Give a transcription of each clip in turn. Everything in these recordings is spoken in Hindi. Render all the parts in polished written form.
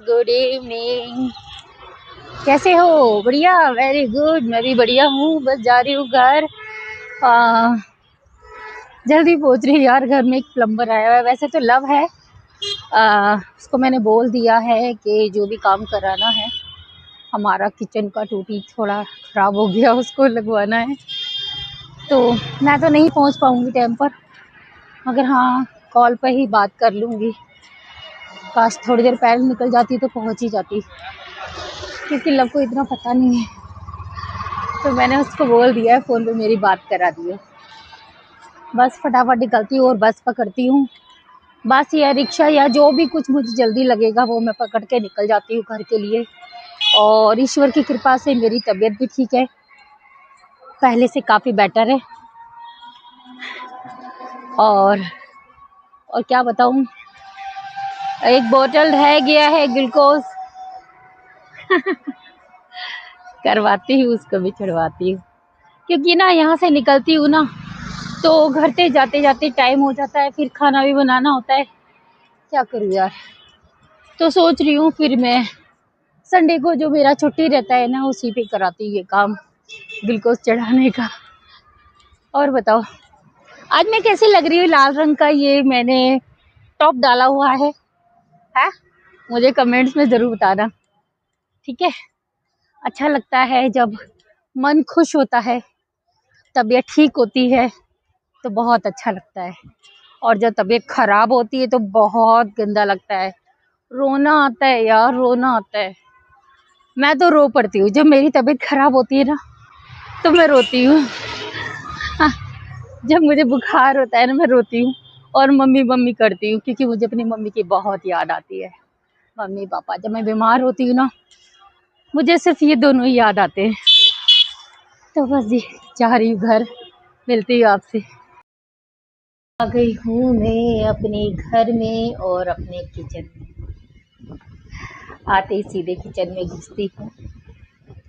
Good evening. कैसे हो? बढ़िया, वेरी गुड। मैं भी बढ़िया हूँ। बस जा रही हूँ घर। जल्दी पहुँच रही यार। घर में एक प्लम्बर आया हुआ है। वैसे तो लव है, उसको मैंने बोल दिया है कि जो भी काम कराना है, हमारा किचन का टूटी थोड़ा ख़राब हो गया, उसको लगवाना है। तो मैं तो नहीं पहुँच पाऊँगी टाइम पर, मगर हाँ कॉल पर ही बात कर लूँगी। काश थोड़ी देर पहले निकल जाती तो पहुँच ही जाती, क्योंकि लव को इतना पता नहीं है। तो मैंने उसको बोल दिया है, फ़ोन पे मेरी बात करा दी है। बस फटाफट निकलती हूँ और बस पकड़ती हूँ। बस या रिक्शा या जो भी कुछ मुझे जल्दी लगेगा वो मैं पकड़ के निकल जाती हूँ घर के लिए। और ईश्वर की कृपा से मेरी तबीयत भी ठीक है, पहले से काफ़ी बेटर है। और क्या बताऊँ, एक बोतल रह गया है ग्लूकोज करवाती हूँ, उसको भी चढ़वाती हूँ, क्योंकि ना यहाँ से निकलती हूँ ना तो घर से जाते जाते टाइम हो जाता है, फिर खाना भी बनाना होता है। क्या करूँ यार। तो सोच रही हूँ फिर मैं संडे को जो मेरा छुट्टी रहता है ना, उसी पे कराती हूँ ये काम, ग्लूकोज चढ़ाने का। और बताओ आज मैं कैसी लग रही हूँ? लाल रंग का ये मैंने टॉप डाला हुआ है। मुझे कमेंट्स में ज़रूर बताना, ठीक है? अच्छा लगता है जब मन खुश होता है, तबीयत ठीक होती है तो बहुत अच्छा लगता है। और जब तबीयत खराब होती है तो बहुत गंदा लगता है, रोना आता है यार, रोना आता है। मैं तो रो पड़ती हूँ जब मेरी तबीयत खराब होती है ना, तो मैं रोती हूँ। जब मुझे बुखार होता है ना, मैं रोती हूँ और मम्मी मम्मी करती हूँ, क्योंकि मुझे अपनी मम्मी की बहुत याद आती है। मम्मी पापा, जब मैं बीमार होती हूँ ना, मुझे सिर्फ ये दोनों ही याद आते हैं। तो बस जी, जा रही हूँ घर, मिलती हूँ आपसे। आ गई हूँ मैं अपने घर में और अपने किचन में। आते ही सीधे किचन में घुसती हूँ।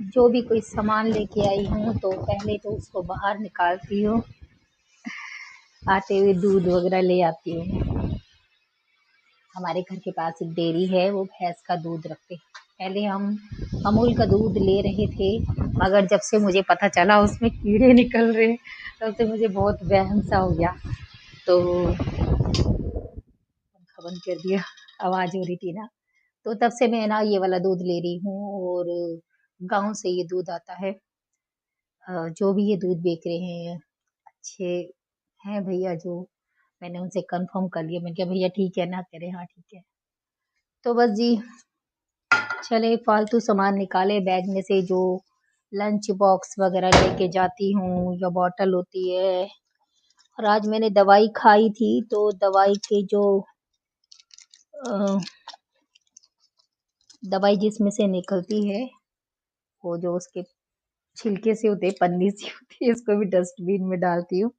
जो भी कोई सामान लेके आई हूँ तो पहले तो उसको बाहर निकालती हूँ। आते हुए दूध वगैरह ले आती हूँ। हमारे घर के पास एक डेयरी है, वो भैंस का दूध रखते हैं। पहले हम अमूल का दूध ले रहे थे, मगर जब से मुझे पता चला उसमें कीड़े निकल रहे, तब से मुझे बहुत वहम सा हो गया। तो पंखा बंद कर दिया, आवाज़ हो रही थी ना। तो तब से मैं ना ये वाला दूध ले रही हूँ। और गाँव से ये दूध आता है। जो भी ये दूध बेच रहे हैं अच्छे हैं भैया, जो मैंने उनसे कंफर्म कर लिया। मैंने कहा भैया ठीक है ना? कह रहे हाँ ठीक है। तो बस जी, चले फालतू सामान निकाले बैग में से, जो लंच बॉक्स वगैरह लेके जाती हूँ या बॉटल होती है। और आज मैंने दवाई खाई थी, तो दवाई के जो दवाई जिसमें से निकलती है, वो जो उसके छिलके से होते, पन्नी सी होती है, उसको भी डस्टबिन में डालती हूँ।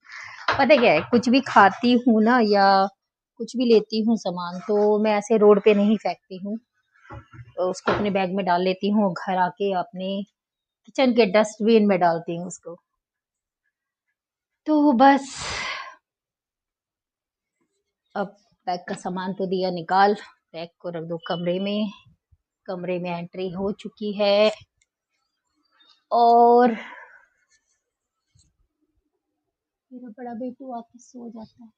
पता क्या है, कुछ भी खाती हूँ ना या कुछ भी लेती हूँ सामान, तो मैं ऐसे रोड पे नहीं फेंकती हूँ। तो उसको अपने बैग में डाल लेती हूँ, घर आके अपने किचन के डस्टबिन में डालती हूँ उसको। तो बस अब बैग का सामान तो दिया निकाल, बैग को रख दो कमरे में। कमरे में एंट्री हो चुकी है। और मेरा बड़ा बेटू आके सो जाता है।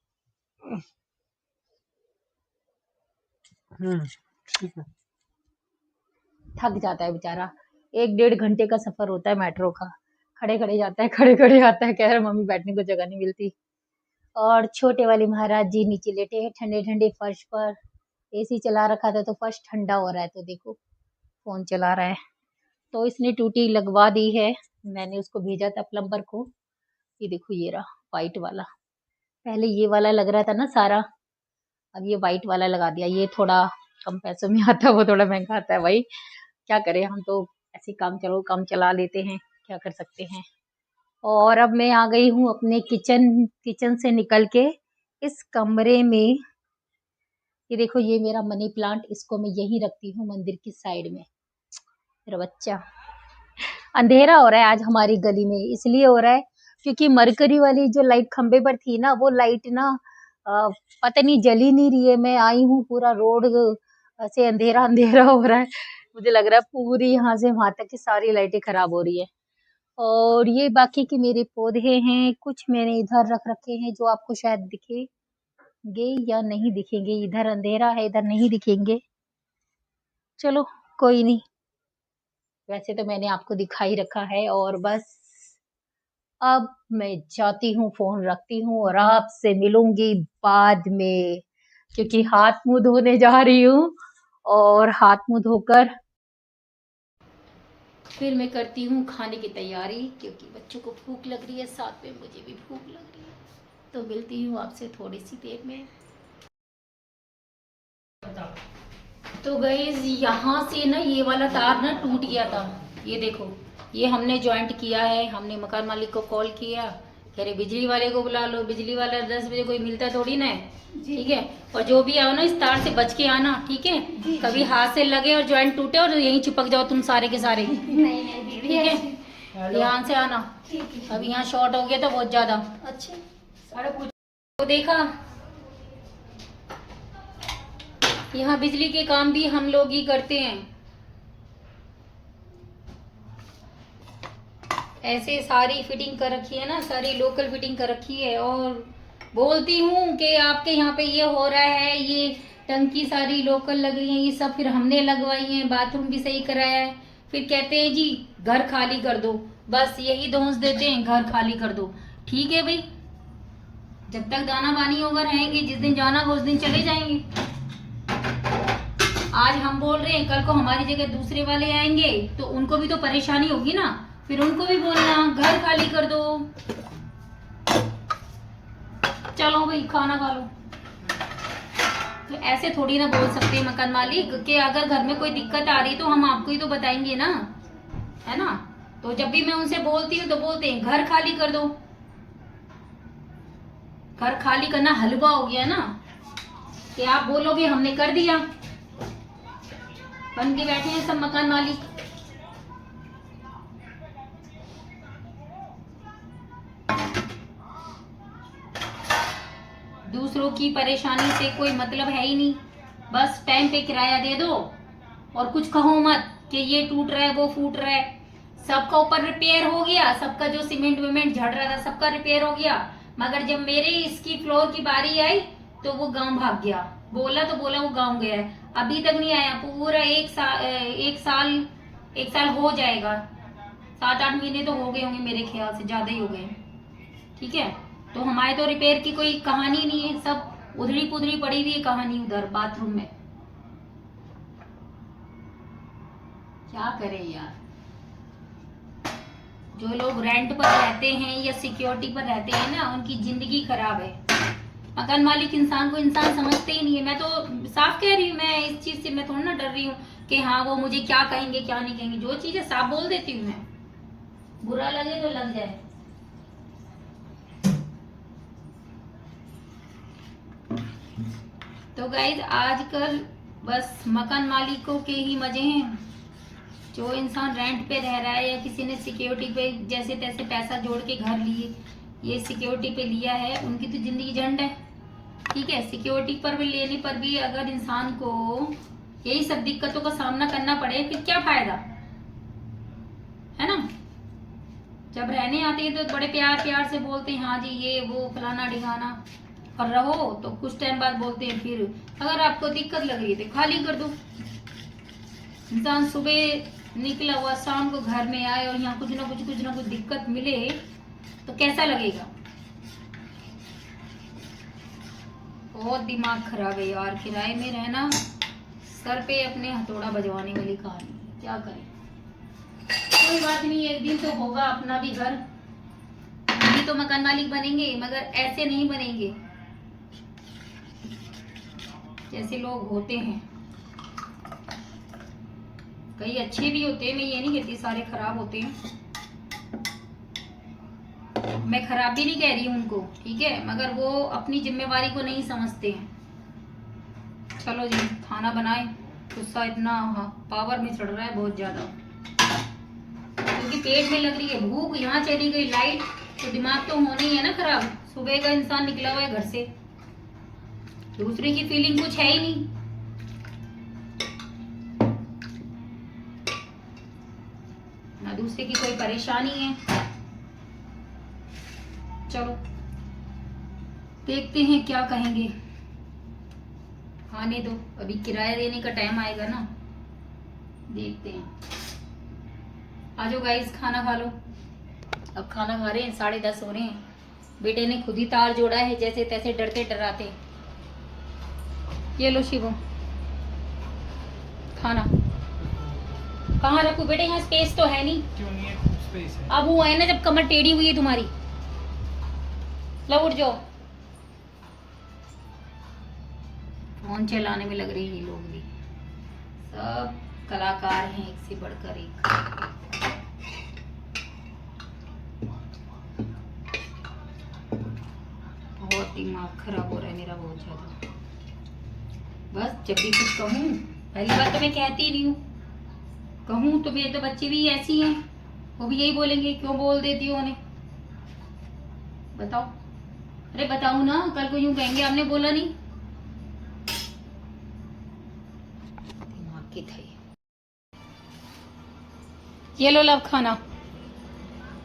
ठीक है। थक जाता है बेचारा, 1-1.5 घंटे का सफर होता है मेट्रो का। खड़े खड़े जाता है, खड़े खड़े आता है, कह रहा मम्मी बैठने को जगह नहीं मिलती। और छोटे वाले महाराज जी नीचे लेटे हैं ठंडे ठंडे फर्श पर। एसी चला रखा था तो फर्श ठंडा हो रहा है, तो देखो फोन चला रहा है। तो इसने टूटी लगवा दी है। मैंने उसको भेजा था प्लम्बर को। ये देखो ये रहा वाइट वाला। पहले ये वाला लग रहा था ना सारा, अब ये वाइट वाला लगा दिया। ये थोड़ा कम पैसों में आता है, वो थोड़ा महंगा आता है। भाई क्या करें, हम तो ऐसे काम चला लेते हैं, क्या कर सकते हैं। और अब मैं आ गई हूँ अपने किचन से निकल के इस कमरे में। ये देखो ये मेरा मनी प्लांट, इसको मैं यहीं रखती हूँ मंदिर की साइड में। मेरा बच्चा, अंधेरा हो रहा है आज हमारी गली में, इसलिए हो रहा है क्योंकि मरकरी वाली जो लाइट खंबे पर थी ना, वो लाइट ना पता नहीं जली नहीं रही है। मैं आई हूँ पूरा रोड ऐसे अंधेरा अंधेरा हो रहा है, मुझे लग रहा है पूरी यहाँ से वहां तक की सारी लाइटें खराब हो रही है। और ये बाकी के मेरे पौधे हैं, कुछ मैंने इधर रख रखे हैं जो आपको शायद दिखेंगे या नहीं दिखेंगे। इधर अंधेरा है, इधर नहीं दिखेंगे। चलो कोई नहीं, वैसे तो मैंने आपको दिखा ही रखा है। और बस अब मैं जाती हूँ, फोन रखती हूँ और आपसे मिलूंगी बाद में, क्योंकि हाथ मुंह धोने जा रही हूँ। और हाथ मुंह धोकर फिर मैं करती हूँ खाने की तैयारी, क्योंकि बच्चों को भूख लग रही है, साथ में मुझे भी भूख लग रही है। तो मिलती हूँ आपसे थोड़ी सी देर में। तो गाइस यहाँ से ना ये वाला तार ना टूट गया था, ये देखो। ये हमने ज्वाइंट किया है, हमने मकान मालिक को कॉल किया, कह रहे बिजली वाले को बुला लो। बिजली वाला 10 बजे कोई मिलता थोड़ी ना है, ठीक है। और जो भी आओ ना इस तार से बच के आना, ठीक है। कभी हाथ से लगे और ज्वाइंट टूटे और यहीं चिपक जाओ तुम सारे के सारे, ठीक है। ध्यान से आना, अभी यहाँ शॉर्ट हो गया था बहुत ज्यादा। अच्छा तो देखा, यहाँ बिजली के काम भी हम लोग ही करते हैं। ऐसे सारी फिटिंग कर रखी है ना, सारी लोकल फिटिंग कर रखी है। और बोलती हूँ कि आपके यहाँ पे ये हो रहा है, ये टंकी सारी लोकल लग रही है, ये सब फिर हमने लगवाई है, बाथरूम भी सही कराया है। फिर कहते हैं जी घर खाली कर दो, बस यही दोष देते हैं, घर खाली कर दो। ठीक है भाई, जब तक दाना पानी होगा रहेंगे, जिस दिन जाना होगा उस दिन चले जाएंगे। आज हम बोल रहे हैं, कल को हमारी जगह दूसरे वाले आएंगे तो उनको भी तो परेशानी होगी ना, फिर उनको भी बोलना घर खाली कर दो। चलो भाई खाना खा लो। तो ऐसे थोड़ी ना बोल सकते मकान मालिक कि अगर घर में कोई दिक्कत आ रही तो हम आपको ही तो बताएंगे ना, है ना। तो जब भी मैं उनसे बोलती हूँ तो बोलते हैं घर खाली कर दो। घर खाली करना हलवा हो गया ना, कि आप बोलोगे हमने कर दिया। बन के बैठे हैं सब मकान मालिक। दूसरों की परेशानी से कोई मतलब है ही नहीं, बस टाइम पे किराया दे दो और कुछ कहो मत कि ये टूट रहा है वो फूट रहा है। सबका ऊपर रिपेयर हो गया, सबका जो सीमेंट विमेंट झड़ रहा था सबका रिपेयर हो गया, मगर जब मेरे इसकी फ्लोर की बारी आई तो वो गांव भाग गया। बोला तो बोला वो गांव गया है, अभी तक नहीं आया। पूरा एक साल हो जाएगा, 7-8 महीने तो हो गए होंगे मेरे ख्याल से, ज्यादा ही हो गए, ठीक है। तो हमारे तो रिपेयर की कोई कहानी नहीं है, सब उधड़ी पुधड़ी पड़ी हुई है कहानी उधर बाथरूम में। क्या करें यार, जो लोग रेंट पर रहते हैं या सिक्योरिटी पर रहते हैं ना, उनकी जिंदगी खराब है। मकान मालिक इंसान को इंसान समझते ही नहीं है। मैं तो साफ कह रही हूँ, मैं इस चीज से मैं थोड़ा ना डर रही हूँ कि हाँ वो मुझे क्या कहेंगे क्या नहीं कहेंगे। जो चीज है साफ बोल देती हूँ मैं, बुरा लगे तो लग जाए। तो गाइज आजकल बस मकान मालिकों के ही मजे हैं। जो इंसान रेंट पे रह रहा है या किसी ने सिक्योरिटी पे जैसे तैसे पैसा जोड़ के घर लिए, ये सिक्योरिटी पे लिया है, उनकी तो जिंदगी झंड है, ठीक है। सिक्योरिटी पर भी लेने पर भी अगर इंसान को यही सब दिक्कतों का सामना करना पड़े फिर क्या फायदा, है ना। जब रहने आते हैं तो बड़े प्यार प्यार से बोलते हैं हाँ जी ये वो फलाना ढिकाना, और रहो तो कुछ टाइम बाद बोलते हैं फिर अगर आपको दिक्कत लग रही है तो खाली कर दो। इंसान सुबह निकला हुआ शाम को घर में आए और यहाँ कुछ ना कुछ दिक्कत मिले तो कैसा लगेगा। बहुत दिमाग खराब है यार, किराए में रहना सर पे अपने हथौड़ा बजवाने वाली कहानी है, क्या करें। कोई बात नहीं, एक दिन तो होगा अपना भी घर, अभी तो मकान मालिक बनेंगे मगर ऐसे नहीं बनेंगे जैसे लोग होते हैं। कई अच्छे भी होते हैं, मैं ये नहीं कहती सारे खराब होते हैं, मैं खराब भी नहीं कह रही हूँ उनको, ठीक है, मगर वो अपनी जिम्मेवारी को नहीं समझते हैं। चलो जी खाना बनाए, गुस्सा इतना पावर में चढ़ रहा है बहुत ज्यादा, क्योंकि पेट में लग रही है भूख। यहाँ चली गई लाइट तो दिमाग तो होना ही है ना खराब। सुबह का इंसान निकला हुआ है घर से, दूसरे की फीलिंग कुछ है ही नहीं। दूसरे की कोई परेशानी है। चलो देखते हैं क्या कहेंगे। आने दो, अभी किराया देने का टाइम आएगा ना, देखते हैं। आ जाओ गाइस, खाना खा लो। अब खाना खा रहे हैं, 10:30 हो रहे हैं। बेटे ने खुद ही तार जोड़ा है, जैसे तैसे डरते डराते। ये लो शिवम, खाना। कहाँ रखूं बेटे, यहाँ स्पेस तो है नहीं। क्यों नहीं है? स्पेस है। अब वो है ना जब कमर टेढ़ी हुई है तुम्हारी। लो उठ जाओ। फोन चलाने में लग रही है ये लोग भी, सब कलाकार हैं एक से बढ़कर एक। बहुत दिमाग खराब हो रहा है मेरा, बहुत ज्यादा। बस जब भी कुछ कहूँ, पहली बात तो मैं कहती नहीं हूँ, कहूँ तो मेरे तो बच्चे भी ऐसी हैं, वो भी यही बोलेंगे क्यों बोल देती हो उन्हें। बताओ, अरे बताओ ना, कल को यूं कहेंगे आपने बोला नहीं। दिमाग की थी। ये लो लव खाना,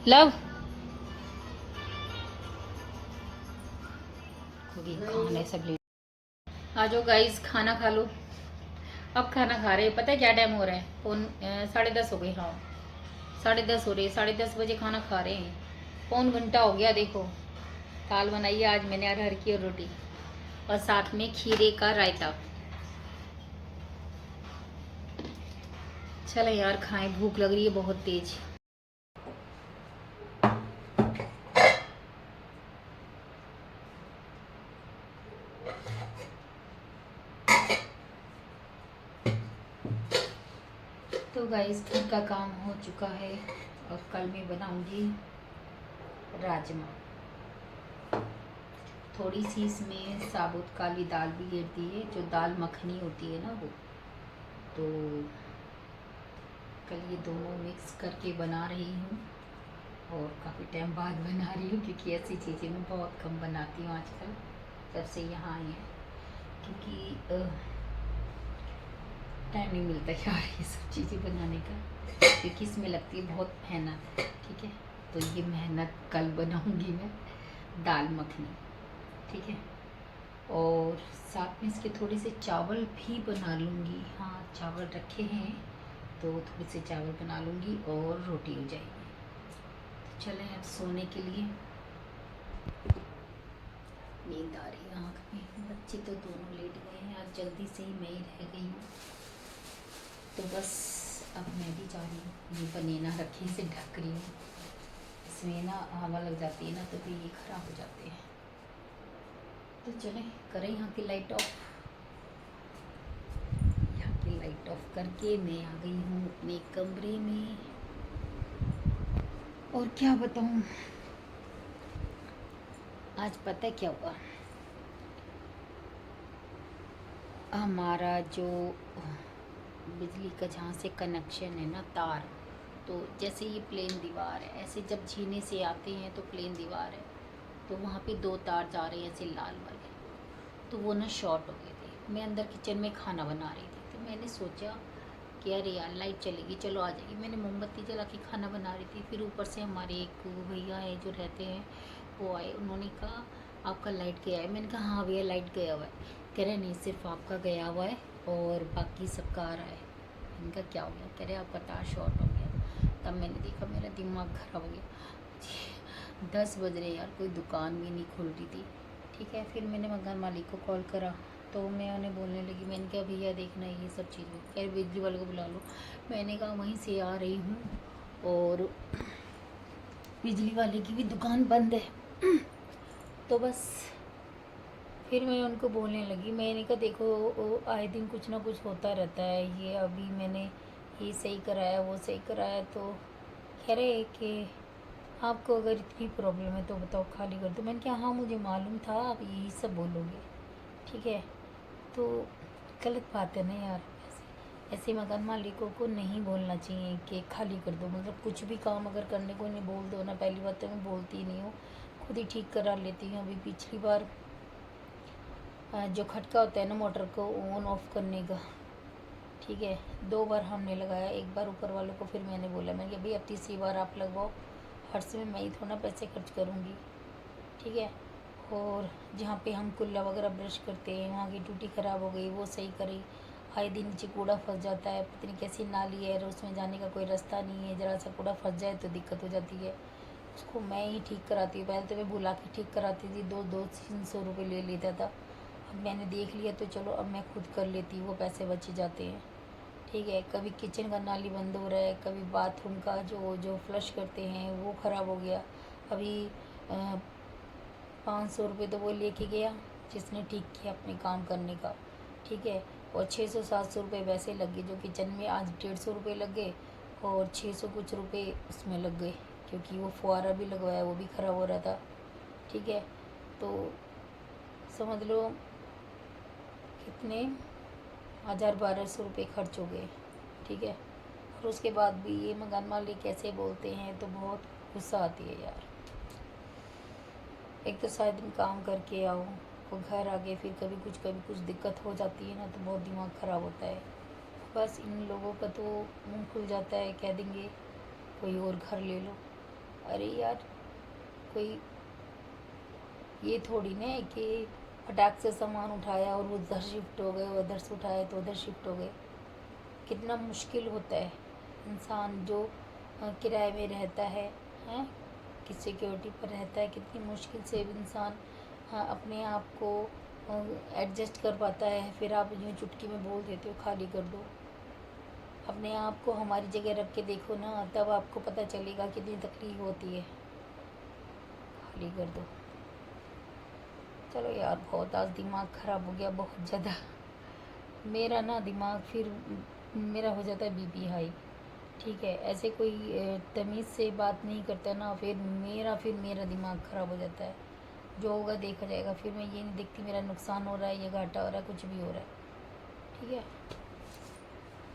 लव खुद ही खाना सब ले। आ जाओ गाइस, खाना खा लो। अब खाना खा रहे हैं, पता है क्या टाइम हो रहा है? 10:30 हो गए। हाँ 10:30 हो रहे, 10:30 बजे खाना खा रहे हैं। पौन घंटा हो गया। देखो दाल बनाई है आज मैंने, अरहर की और रोटी, और साथ में खीरे का रायता। चलो यार खाएं, भूख लग रही है बहुत तेज। तो गाइस घर का काम हो चुका है, और कल मैं बनाऊंगी राजमा। थोड़ी सी इसमें साबुत काली दाल भी गिरती है, जो दाल मखनी होती है ना वो। तो कल ये दोनों मिक्स करके बना रही हूँ, और काफ़ी टाइम बाद बना रही हूँ, क्योंकि ऐसी चीज़ें मैं बहुत कम बनाती हूँ आजकल, जब से यहाँ आई हैं। क्योंकि टाइम नहीं मिलता यार ये सब चीज़ें बनाने का, क्योंकि इसमें लगती है बहुत मेहनत। ठीक है, तो ये मेहनत कल बनाऊंगी मैं दाल मखनी। ठीक है, और साथ में इसके थोड़े से चावल भी बना लूँगी। हाँ चावल रखे हैं, तो थोड़े से चावल बना लूँगी और रोटी हो जाएगी। तो चलें अब सोने के लिए। नींद आ रही है आँख में। बच्चे तो दोनों लेट गए हैं, आज जल्दी से ही मैं ही रह गई हूँ। तो बस अब मैं भी जा रही हूँ। ये बनेना रखी से ढक रही हूँ, इसमें ना हवा लग जाती है ना, तो फिर ये खराब हो जाते हैं। तो चलें करें यहाँ की लाइट ऑफ। यहाँ की लाइट ऑफ करके मैं आ गई हूँ अपने कमरे में। और क्या बताऊँ, आज पता है क्या हुआ? हमारा जो बिजली का जहाँ से कनेक्शन है ना तार, तो जैसे ये प्लेन दीवार है, ऐसे जब झीने से आते हैं तो प्लेन दीवार है, तो वहाँ पे 2 तार जा रहे हैं ऐसे लाल वाले, तो वो ना शॉर्ट हो गए थे। मैं अंदर किचन में खाना बना रही थी, तो मैंने सोचा कि अरे यार लाइट चलेगी, चलो आ जाएगी। मैंने मोमबत्ती जला के खाना बना रही थी, फिर ऊपर से हमारे एक भैया है जो रहते हैं, वो आए। उन्होंने कहा आपका लाइट गया है। मैंने कहा हाँ भैया लाइट गया हुआ है। कह रहे नहीं सिर्फ आपका गया हुआ है और बाकी सबका आ रहा है। इनका क्या हो गया? कह रहे आपका तार शॉर्ट हो गया। तब मैंने देखा, मेरा दिमाग खराब हो गया। 10 बज रहे यार, कोई दुकान भी नहीं खुल रही थी। ठीक है, फिर मैंने मकान मालिक को कॉल करा, तो मैं उन्हें बोलने लगी। मैंने कहा भैया देखना ये सब चीज़ें, कह बिजली वाले को बुला लो। मैंने कहा वहीं से आ रही हूँ, और बिजली वाले की भी दुकान बंद है। तो बस फिर मैं उनको बोलने लगी। मैंने कहा देखो आए दिन कुछ ना कुछ होता रहता है, ये अभी मैंने ये सही कराया वो सही कराया, तो कह रहे कि आपको अगर इतनी प्रॉब्लम है तो बताओ खाली कर दो। मैंने कहा हाँ मुझे मालूम था आप यही सब बोलोगे। ठीक है, तो गलत बात है ना यार, ऐसे मकान मालिकों को नहीं बोलना चाहिए कि खाली कर दो। मतलब कुछ भी काम अगर करने को नहीं बोल दो ना, पहली बात तो मैं बोलती ही नहीं हूँ, खुद ही ठीक करा लेती हूँ। अभी पिछली बार जो खटका होता है ना मोटर को ऑन ऑफ करने का, ठीक है, 2 बार हमने लगाया, एक बार ऊपर वालों को, फिर मैंने बोला, मैंने कहा भाई अब तीसरी बार आप लगवाओ, हर समय मैं ही थोड़ा पैसे खर्च करूँगी। ठीक है, और जहाँ पे हम कुल्ला वगैरह ब्रश करते हैं वहाँ की टूटी ख़राब हो गई, वो सही करी। आए दिन नीचे कूड़ा फंस जाता है, पता नहीं कैसी नाली है और उसमें जाने का कोई रास्ता नहीं है, ज़रा सा कूड़ा फंस जाए तो दिक्कत हो जाती है। उसको मैं ही ठीक कराती हूँ, पहले तो मैं बुला के ठीक कराती थी, 200-300 रुपये ले लेता था। अब मैंने देख लिया तो चलो अब मैं खुद कर लेती हूँ, वो पैसे बच जाते हैं। ठीक है, कभी किचन का नाली बंद हो रहा है, कभी बाथरूम का जो जो फ्लश करते हैं वो ख़राब हो गया। अभी 500 रुपये तो वो लेके गया जिसने ठीक किया अपने काम करने का। ठीक है, और 600-700 रुपये वैसे लग गए, जो किचन में आज 150 रुपये लग गए और 600 कुछ रुपये उसमें लग गए, क्योंकि वो फुहारा भी लगवाया, वो भी ख़राब हो रहा था। ठीक है, तो समझ लो कितने 1000-1200 रुपये खर्च हो गए। ठीक है, और उसके बाद भी ये मकान मालिक कैसे बोलते हैं तो बहुत गुस्सा आती है यार। एक तो सारे दिन काम करके आओ, वो घर आके फिर कभी कुछ दिक्कत हो जाती है ना तो बहुत दिमाग ख़राब होता है। बस इन लोगों का तो मुंह खुल जाता है, कह देंगे कोई और घर ले लो। अरे यार, कोई ये थोड़ी ना है कि फटाक से सामान उठाया और वो उधर शिफ्ट हो गए, उधर से उठाए तो उधर शिफ्ट हो गए। कितना मुश्किल होता है इंसान जो किराए में रहता है, हैं, कि सिक्योरिटी पर रहता है, कितनी मुश्किल से इंसान अपने आप को एडजस्ट कर पाता है। फिर आप यूँ चुटकी में बोल देते हो खाली कर दो। अपने आप को हमारी जगह रख के देखो ना, तब आपको पता चलेगा कितनी तकलीफ होती है। खाली कर दो। चलो यार, बहुत आज दिमाग ख़राब हो गया, बहुत ज़्यादा। मेरा ना दिमाग फिर मेरा हो जाता है बीपी हाई। ठीक है, ऐसे कोई तमीज़ से बात नहीं करता ना, फिर मेरा दिमाग ख़राब हो जाता है। जो होगा देखा जाएगा, फिर मैं ये नहीं देखती मेरा नुकसान हो रहा है या घाटा हो रहा है, कुछ भी हो रहा है। ठीक है,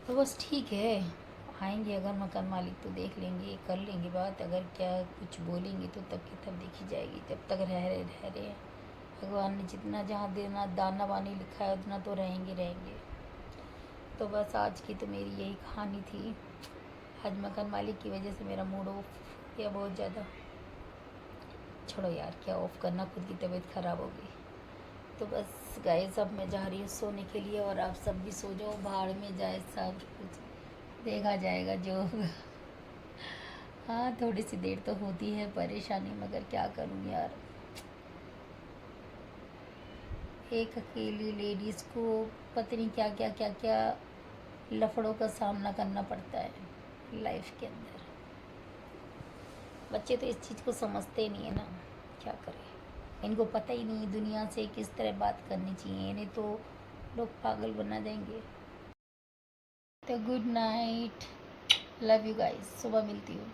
तो बस ठीक है, आएंगे अगर मकान मालिक तो देख लेंगे, कर लेंगे बात। अगर क्या कुछ बोलेंगे तो तब की तब देखी जाएगी, जब तक रह रहे हैं। भगवान ने जितना जहाँ देना दाना पानी लिखा है उतना तो रहेंगे। तो बस आज की तो मेरी यही कहानी थी। आज मकान मालिक की वजह से मेरा मूड ऑफ किया बहुत ज़्यादा। छोड़ो यार, क्या ऑफ करना, खुद की तबीयत ख़राब हो गई। तो बस गाइस, अब मैं जा रही हूँ सोने के लिए, और आप सब भी सो जाओ, भाड़ में जाए सब कुछ, देखा जाएगा जो होगा। हाँ, थोड़ी सी देर तो होती है परेशानी, मगर क्या करूँ यार, एक अकेली लेडीज़ को पता नहीं क्या लफड़ों का सामना करना पड़ता है लाइफ के अंदर। बच्चे तो इस चीज़ को समझते नहीं है ना, क्या करें, इनको पता ही नहीं दुनिया से किस तरह बात करनी चाहिए, इन्हें तो लोग पागल बना देंगे। तो good night, love you guys, सुबह मिलती हूँ।